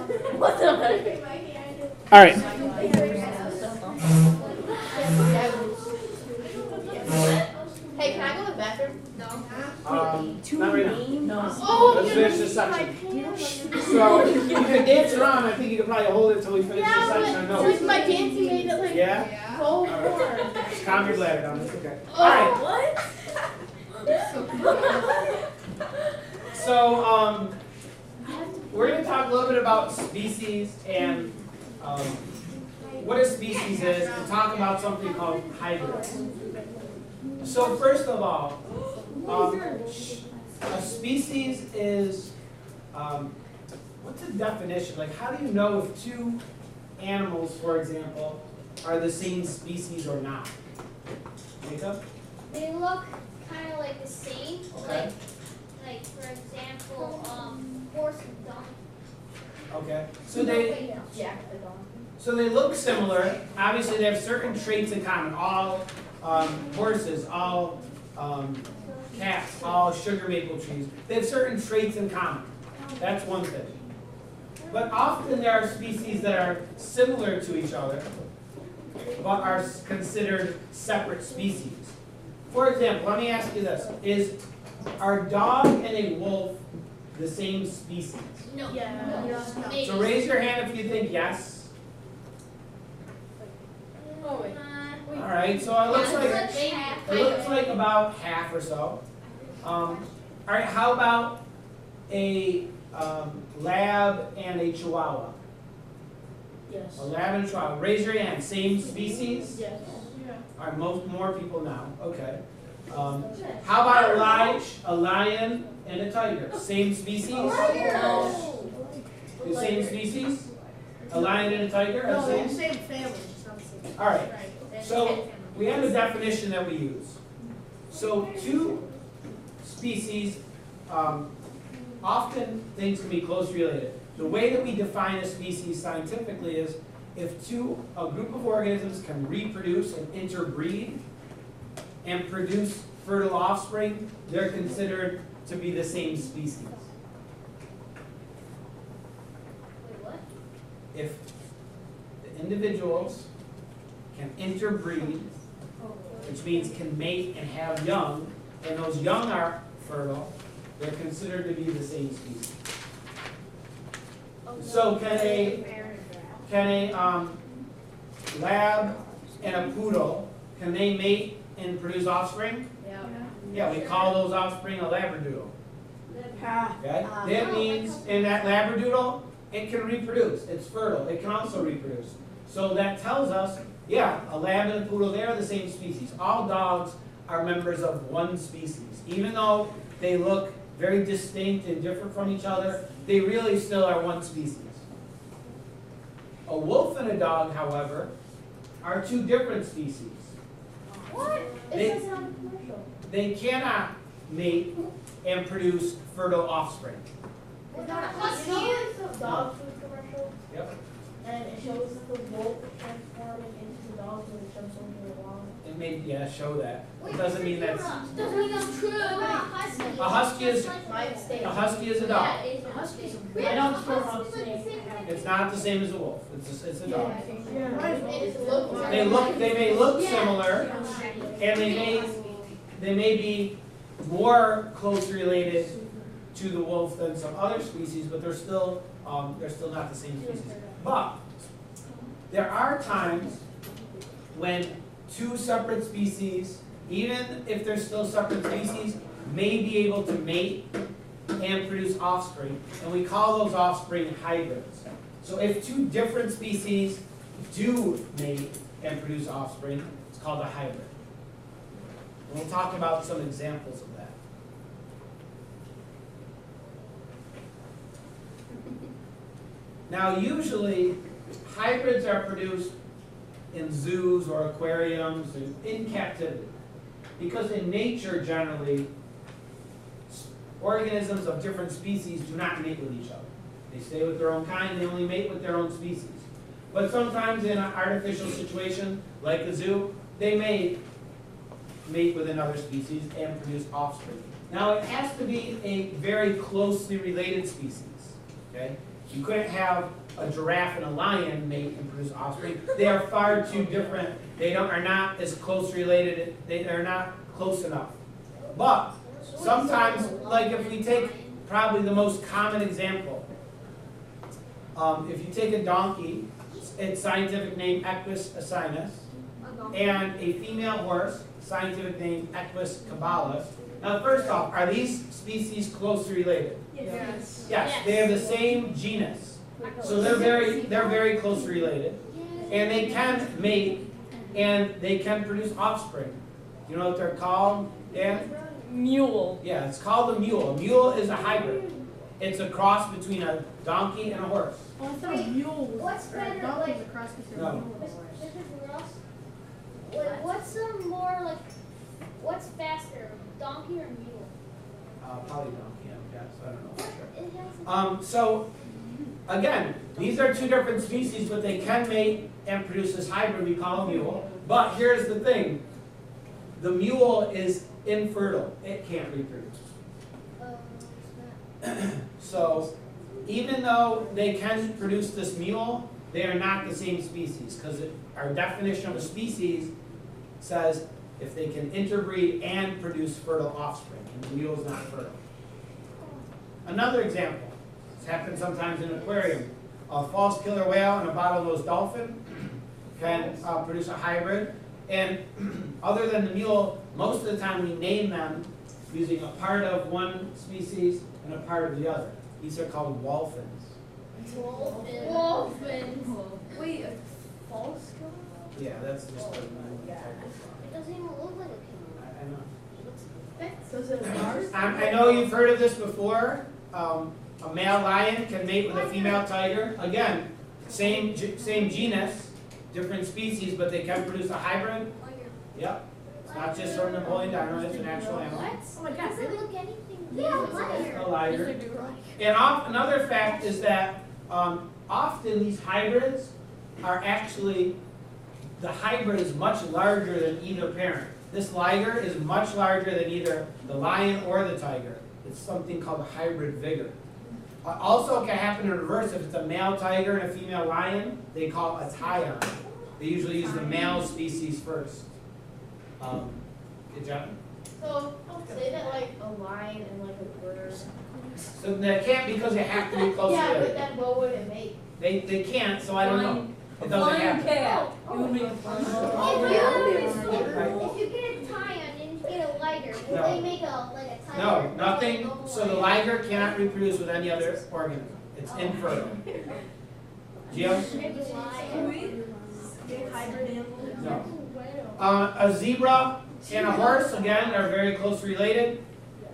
What the heck? All right. Hey, can I go to the bathroom? No. Not right now. No. Let's finish this section. So you can dance around. I think you can probably hold it until we finish this section. I know. Since my dancing made it like Yeah. so hard. Just calm your bladder down. It's okay. Oh, All right. What? So we're going to talk a little bit about species and what a species is, and talk about something called hybrids. So first of all, a species is, what's the definition? Like, how do you know if two animals, for example, are the same species or not? Jacob? They look kind of like the same. Okay. Like for example, horse and donkey. Okay. So they look similar. Obviously, they have certain traits in common. All horses, all cats, all sugar maple trees. They have certain traits in common. That's one thing. But often there are species that are similar to each other, but are considered separate species. For example, let me ask you this. Are a dog and a wolf the same species? No. Yeah. So raise your hand if you think yes. Oh, wait. All right, so it looks like about half or so. All right, how about a lab and a chihuahua? Yes. A lab and a chihuahua. Raise your hand. Same species? Yes. All right, more people now. Okay. How about a lion and a tiger? Same species? No. The same species? A lion and a tiger are the same? Same family. Just not the same. All right. So we have a definition that we use. So two species, often things can be closely related. The way that we define a species scientifically is if a group of organisms can reproduce and interbreed and produce fertile offspring, they're considered to be the same species. Wait, what? If the individuals can interbreed, which means can mate and have young, and those young are fertile, they're considered to be the same species. So can a lab and a poodle, can they mate and produce offspring? Yeah, we call those offspring a labradoodle. Okay? That means in that labradoodle, it can reproduce. It's fertile. It can also reproduce. So that tells us, yeah, a lab and a poodle, they are the same species. All dogs are members of one species. Even though they look very distinct and different from each other, they really still are one species. A wolf and a dog, however, are two different species. What? They cannot mate and produce fertile offspring. Is that a husky? The dog food commercial, Yep. and it shows the wolf transforming into the dog when it jumps over the wall. It may, show that. It doesn't mean that's Doesn't mean that's true. a husky is a dog. I don't store husky. It's not the same as a wolf. It's a dog. Yeah. They may look similar, and they may be more closely related to the wolf than some other species, but they're still not the same species. But there are times when two separate species, even if they're still separate species, may be able to mate and produce offspring, and we call those offspring hybrids. So if two different species do mate and produce offspring, it's called a hybrid. And we'll talk about some examples of that. Now usually, hybrids are produced in zoos or aquariums and in captivity. Because in nature, generally, organisms of different species do not mate with each other. They stay with their own kind, they only mate with their own species. But sometimes in an artificial situation, like a zoo, they may mate with another species and produce offspring. Now it has to be a very closely related species. Okay? You couldn't have a giraffe and a lion mate and produce offspring. They are far too different. They are not as close related. They are not close enough. But sometimes, like if we take probably the most common example, if you take a donkey, its scientific name Equus asinus, and a female horse, scientific name Equus caballus. Now, first off, are these species closely related? Yes. Yes, they have the same genus, so they're very closely related, and they can mate and they can produce offspring. You know what they're called, Dan? Mule. Yeah, it's called a mule. A mule is a hybrid. It's a cross between a donkey and a horse. Oh, I thought a mule was What's better, donkey was like- a cross between No. a mule and a horse. What's some more like? What's faster, donkey or mule? Probably donkey, I guess. I don't know for sure. It has So, again, these are two different species, but they can mate and produce this hybrid we call a mule. But here's the thing. The mule is infertile. It can't reproduce. So, even though they can produce this mule, they are not the same species, because our definition of a species says if they can interbreed and produce fertile offspring, and the mule is not fertile. Another example, this happens sometimes in an aquarium. A false killer whale and a bottlenose dolphin can produce a hybrid. And other than the mule, most of the time we name them using a part of one species and a part of the other. These are called wolphins. Wolfins. Wait, a false killer? Yeah, that's just a It doesn't even look like a I know. So is it a Mars? I know you've heard of this before. A male lion can mate with a female tiger. Again, same genus, different species, but they can produce a hybrid. Yep. It's not just from Napoleon Dino, it's an actual animal. Oh my god, Doesn't really? look anything. Yeah, A liger. And another fact is that often these hybrids are actually, the hybrid is much larger than either parent. This liger is much larger than either the lion or the tiger. It's something called a hybrid vigor. Also, it can happen in reverse. If it's a male tiger and a female lion, they call it a tie-on. They usually use the male species first. Good job. So, say that like a lion and like a bird. So they can't because they have to be close Yeah, but together. then what would it make? They can't, so I don't know. It doesn't Flying happen. cat. Oh, It would make a If flying you get a tie-on and you get a liger, will No. they make a like a tie-on? No, nothing. So the liger cannot reproduce with any other organism. It's infertile. Jim? Hybrid animal? No. A zebra and a horse, again, are very closely related.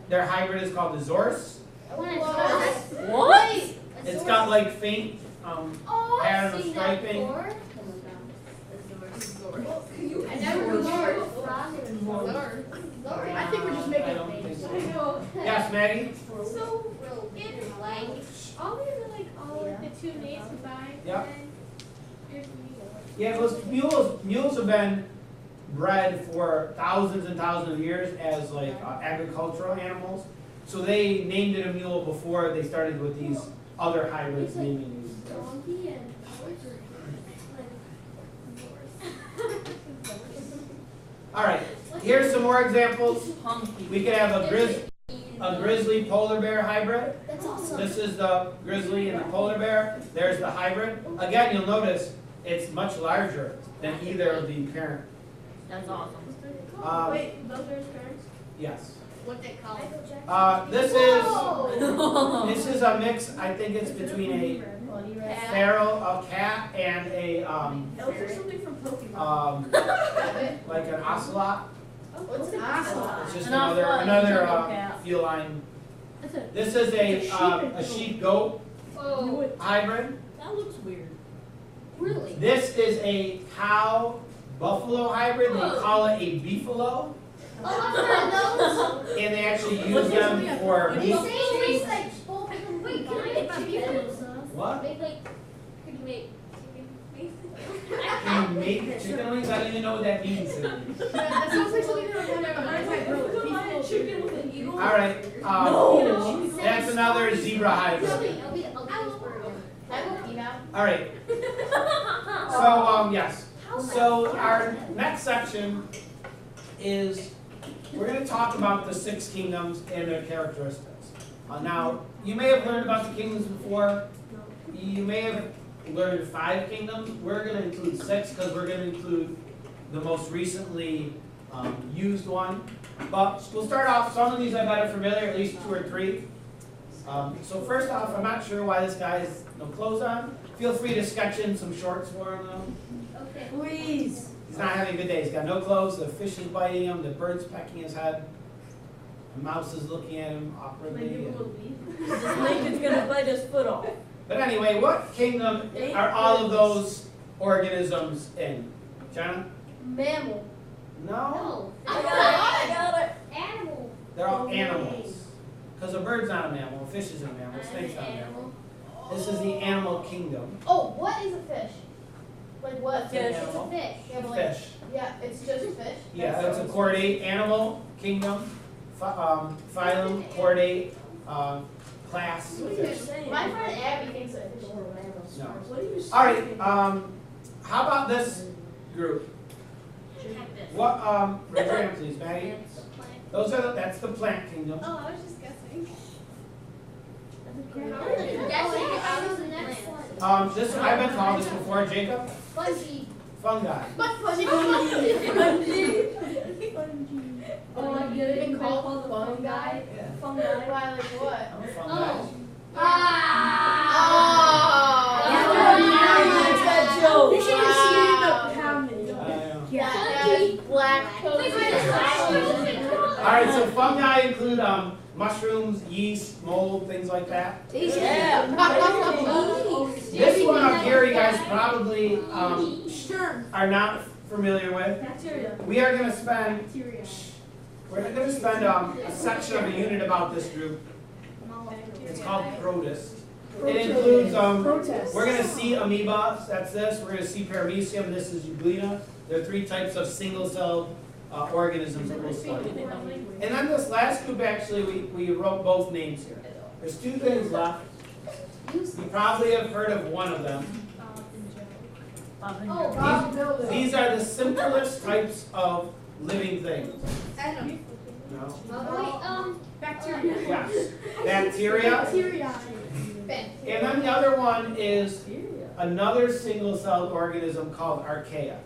Their hybrid is called the zorse. What? It's got like faint pattern of I've seen that striping. before. I never knew I think we're just making I don't think things. so. Yes, Maggie? So, if like all these are like all like the two names combined, Yeah. then there's mule. Yeah, those mules have been bred for thousands and thousands of years as like agricultural animals. So they named it a mule before they started with these other hybrids naming these. Donkey and All right, here's some more examples. Hunky. We could have a grizzly polar bear hybrid. That's awesome. This is the grizzly and the polar bear. There's the hybrid. Again, you'll notice it's much larger than either of the parent. That's awesome. Wait, those are his parents? Yes. What they call This is a mix. I think it's between a feral, a cat, and a It looks like something from Pokemon. like an ocelot. What's an ocelot? It's just An another ocelot is a jungle another cat. feline. That's a, This is a sheep goat Oh, hybrid. That looks weird. really? This is a cow buffalo hybrid. They call it a beefalo, Oh, I've heard those. and they actually use them for They meat. say it's like both of them. Wait, can I get chicken? What? Make like, could you make chicken wings? Can you make chicken wings? I don't even know what that means. that sounds like something that would happen behind my grill. Chicken with an eagle. All right. No. That's another zebra hybrid. I'll be burger. All right. So, yes. So our next section is, we're going to talk about the 6 kingdoms and their characteristics. Now, you may have learned about the kingdoms before. You may have learned 5 kingdoms. We're going to include 6 because we're going to include the most recently used one. But we'll start off, some of these I bet are familiar, at least 2 or 3. So first off, I'm not sure why this guy has no clothes on. Feel free to sketch in some shorts for him though. Okay. Please. He's not having a good day. He's got no clothes, the fish is biting him, the bird's pecking his head. The mouse is looking at him awkwardly. This Lincoln's gonna bite his foot off. But anyway, what kingdom are all of those organisms in? Jenna? Mammal. No? No. I got it. Animal. They're all animals. Because a bird's not a mammal, a fish isn't a mammal, a I'm snake's an not a mammal. animal. This is the animal kingdom. Oh, what is a fish? Like what? Fish. It's a fish. Yeah, but like, Fish. yeah, it's just fish. Yeah, it's a chordate animal kingdom, phylum, chordate, class. Fish. My friend Abby thinks that fish is a mammal. No. What are you saying? All right. How about this group? What? Raise your hand, please, Maggie. It's a plant. That's the plant kingdom. Oh, I was just guessing. That's it. I was the next one. This I've been called this before, Jacob. Fuzzy. Fungi. But funny. Oh, like you been called fungi? Yeah. Fungi. Why, like what? I'm a fungi. Oh. Oh. You should have seen it in the pounding. I know. Yeah, black All right, so fungi include mushrooms, yeast, mold, things like that. Yeah. This one up here, you guys probably Sure. are not familiar with. Bacteria. We are going to spend Bacteria. We're going to spend a section of a unit about this group. It's called Protist. It includes, we're going to see amoeba, that's this. We're going to see paramecium, this is euglena. There are 3 types of single-celled organisms that we'll study. And then this last group, actually, we wrote both names here. There's 2 things left. You probably have heard of one of them. Oh, These are the simplest types of living things. No? Bacteria. Yes. Bacteria. Bacteria. And then the other one is another single-celled organism called archaea.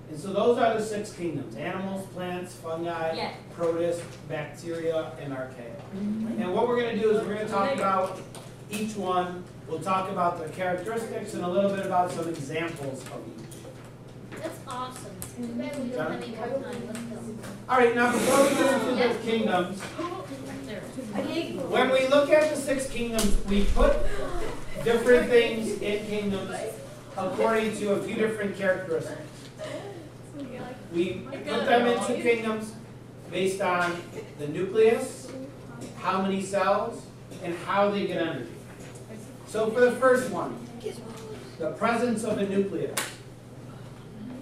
And so those are the 6 kingdoms: animals, plants, fungi, Yeah. protists, bacteria, and archaea. And what we're going to do is we're going to talk about each one. We'll talk about the characteristics and a little bit about some examples of each. That's awesome. Too bad we don't have any more time. Let's go. All right, now before we get into the kingdoms, when we look at the 6 kingdoms, we put different things in kingdoms according to a few different characteristics. We put them into kingdoms based on the nucleus, how many cells, and how they get energy. So for the first one, the presence of a nucleus.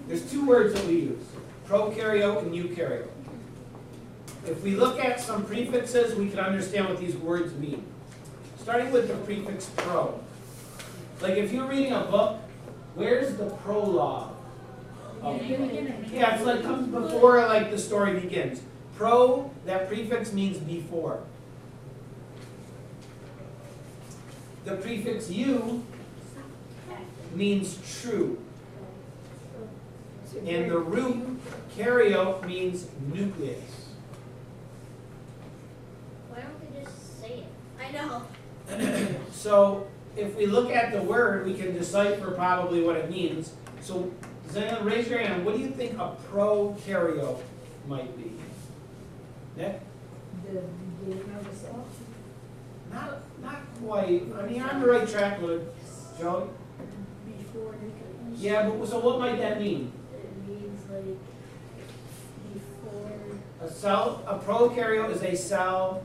There's 2 words that we use, prokaryote and eukaryote. If we look at some prefixes, we can understand what these words mean. Starting with the prefix pro. Like if you're reading a book, where's the prologue? Yeah, it's like comes before like the story begins. Pro, that prefix means before. The prefix eu means true. And the root, karyote, means nucleus. Why don't they just say it? I know. So if we look at the word, we can decipher probably what it means. So does anyone raise your hand? What do you think a prokaryote might be? Nick? The beginning of the cell. Not quite. I mean, you're on the right track, Luke. Joey? Before nucleus. Yeah, but so what might that mean? It means like before A cell, a prokaryote is a cell.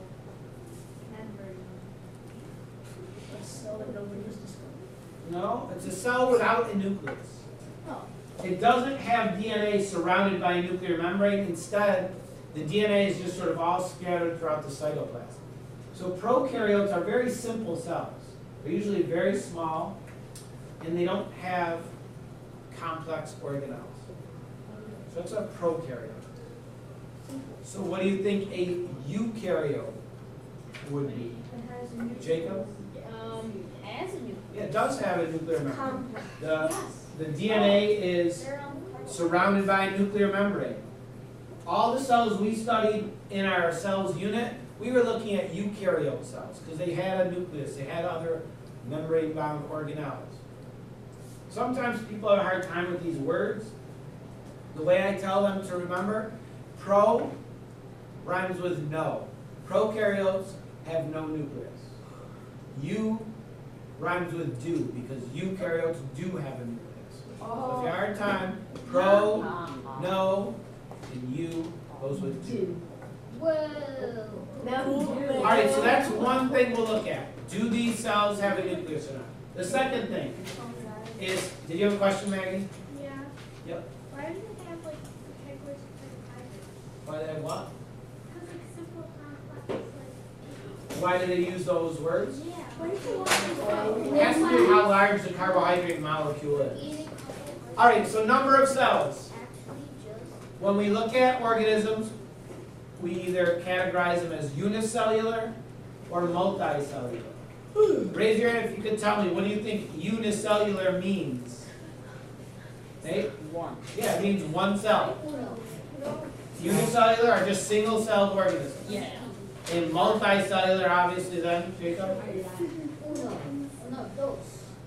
a cell that nobody has discovered. No, it's a cell without a nucleus. Oh. It doesn't have DNA surrounded by a nuclear membrane. Instead, the DNA is just sort of all scattered throughout the cytoplasm. So prokaryotes are very simple cells. They're usually very small, and they don't have complex organelles. So it's a prokaryote. So what do you think a eukaryote would be? Jacob? Has a nucleus. Yeah, it does have a nuclear membrane. Yes. The DNA is They're on the carbon. surrounded by a nuclear membrane. All the cells we studied in our cells unit, we were looking at eukaryote cells because they had a nucleus, they had other membrane-bound organelles. Sometimes people have a hard time with these words. The way I tell them to remember, pro rhymes with no. Prokaryotes have no nucleus. Eu rhymes with do because eukaryotes do have a nucleus. So if you have a hard time, pro, no, and you goes with do. Whoa. All right, so that's one thing we'll look at. Do these cells have a nucleus or not? The second thing is, did you have a question, Maggie? Yeah. Yep. Why do they have like categories of hydrogen? Why they have what? Because like simple complex like. Why do they use those words? Yeah. It has to do with how large the carbohydrate molecule is. Eating All right, so number of cells. actually just. When we look at organisms, we either categorize them as unicellular or multicellular. Raise your hand if you could tell me, what do you think unicellular means? Nate? One. Yeah, it means one cell. No. Unicellular are just single-celled organisms. Yeah. And multicellular, obviously then, Jacob, No, those.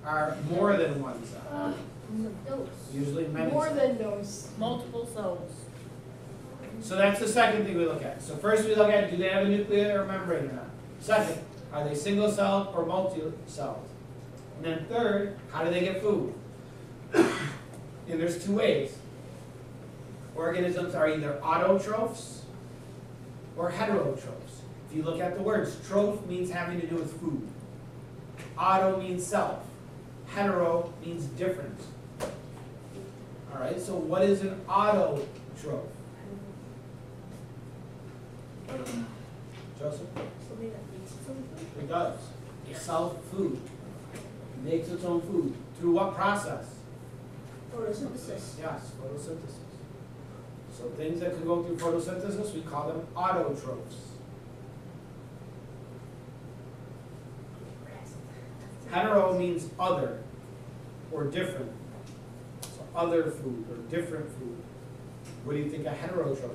are more than one cell. Those. Usually many More cells. than those. Multiple cells. So that's the second thing we look at. So first we look at, do they have a nuclear membrane or not? Second, are they single-celled or multi-celled? And then third, how do they get food? And there's two ways. Organisms are either autotrophs or heterotrophs. If you look at the words, troph means having to do with food. Auto means self. Hetero means different. All right, so what is an autotroph? Joseph? It does. It sells food. It makes its own food. Through what process? Photosynthesis. Yes, photosynthesis. So things that can go through photosynthesis, we call them autotrophs. Hetero means other or different. So other food or different food. What do you think a heterotroph is?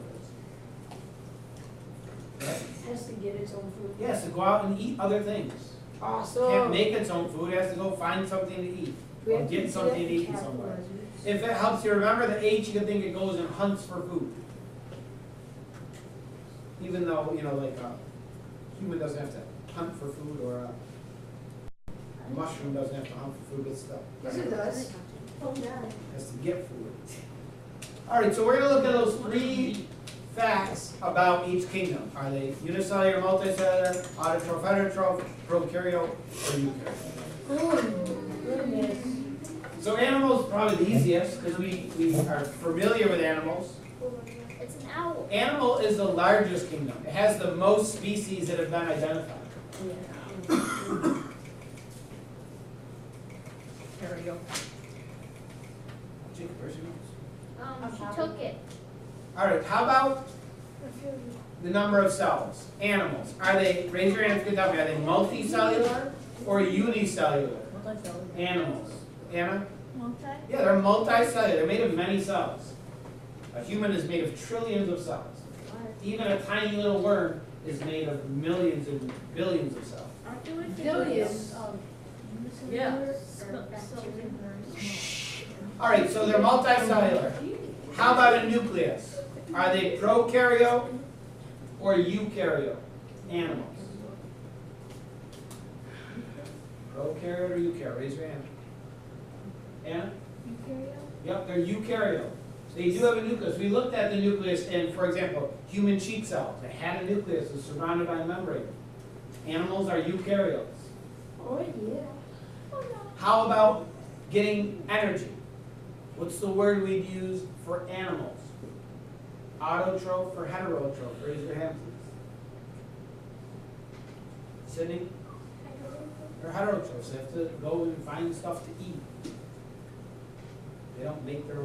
Right? Has to get its own food. Yes, to go out and eat other things. Awesome. Can't make its own food, it has to go find something to eat. Or get something to eat somewhere. If it helps you remember the H, you can think it goes and hunts for food. Even though, you know, like a human doesn't have to hunt for food, or a mushroom doesn't have to hunt for food, but still. Yes, it does. Oh, yeah. Has to get food. All right, so we're going to look at those three facts about each kingdom. Are they unicellular, multicellular, autotroph, heterotroph, prokaryote, or eukaryote? Goodness. So animals are probably the easiest because we are familiar with animals. It's an owl. Animal is the largest kingdom. It has the most species that have been identified. There we go. Jacob, where's your notes? She took it. All right, how about the number of cells? Animals. Are they, raise your hand if you can tell me, are they multicellular or unicellular? Multicellular. Animals. Anna? Multi? Yeah, they're multicellular. They're made of many cells. A human is made of trillions of cells. Even a tiny little worm is made of millions and billions of cells. Aren't they like Billions. Yeah. All right, so they're multicellular. How about a nucleus? Are they prokaryote or eukaryote animals? Prokaryote or eukaryote? Raise your hand. Anna? Yep, they're eukaryote. They do have a nucleus. We looked at the nucleus in, for example, human cheek cells. They had a nucleus. It's surrounded by a membrane. Animals are eukaryotes. Oh, yeah. How about getting energy? What's the word we'd use for animals? Autotroph or heterotroph? Raise your hand, please. Sydney? Or heterotrophs, they have to go and find stuff to eat. They don't make their